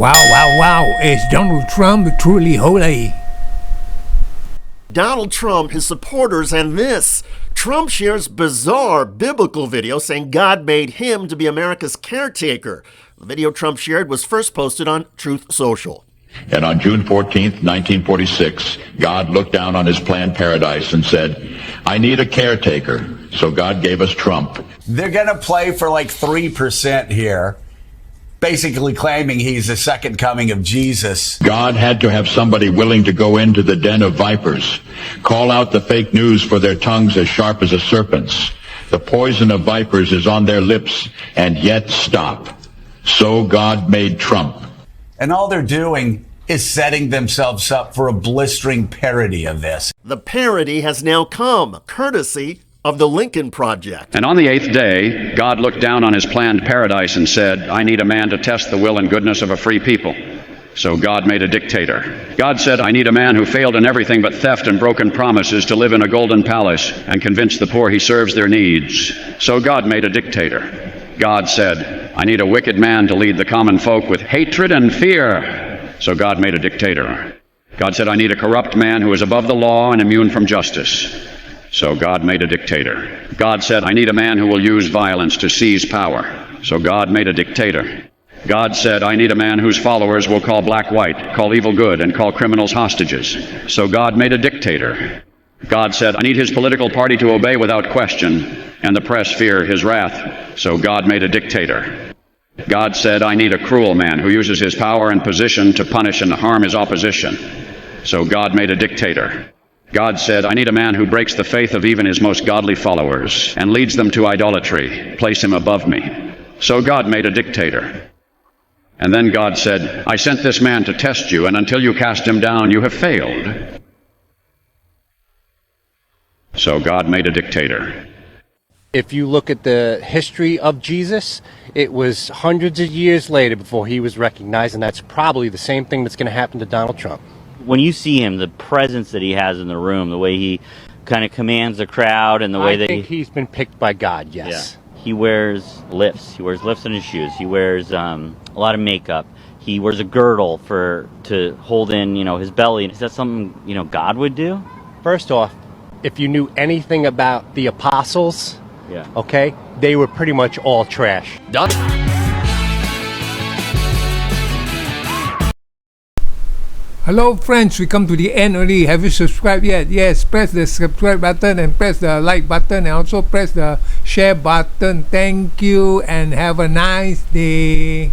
Wow, wow, wow. Is Donald Trump truly holy? Donald Trump, his supporters, and this. Trump shares bizarre biblical video saying God made him to be America's caretaker. The video Trump shared was first posted on Truth Social. And on June 14th, 1946, God looked down on his planned paradise and said, I need a caretaker. So God gave us Trump. They're going to play for like 3% here, basically claiming he's the second coming of Jesus. God had to have somebody willing to go into the den of vipers, call out the fake news for their tongues as sharp as a serpent's. The poison of vipers is on their lips, and yet stop. So God made Trump. And all they're doing is setting themselves up for a blistering parody of this. The parody has now come, courtesy of the Lincoln Project. And on the 8th day, God looked down on his planned paradise and said, I need a man to test the will and goodness of a free people. So God made a dictator. God said, I need a man who failed in everything but theft and broken promises to live in a golden palace and convince the poor he serves their needs. So God made a dictator. God said, I need a wicked man to lead the common folk with hatred and fear. So God made a dictator. God said, I need a corrupt man who is above the law and immune from justice. So God made a dictator. God said, I need a man who will use violence to seize power. So God made a dictator. God said, I need a man whose followers will call black white, call evil good, and call criminals hostages. So God made a dictator. God said, I need his political party to obey without question, and the press fear his wrath. So God made a dictator. God said, I need a cruel man who uses his power and position to punish and harm his opposition. So God made a dictator. God said, I need a man who breaks the faith of even his most godly followers and leads them to idolatry. Place him above me. So God made a dictator. And then God said, I sent this man to test you, and until you cast him down, you have failed. So God made a dictator. If you look at the history of Jesus, it was hundreds of years later before he was recognized, and that's probably the same thing that's going to happen to Donald Trump. When you see him, the presence that he has in the room, the way he kind of commands the crowd, and the way I think he's been picked by God, yes. Yeah. He wears lifts. He wears lifts in his shoes. He wears a lot of makeup. He wears a girdle to hold in, his belly. Is that something, God would do? First off, if you knew anything about the apostles, okay, they were pretty much all trash. Done. Hello friends, we come to the end already. Have you subscribed yet? Yes, press the subscribe button and press the like button and also press the share button. Thank you and have a nice day.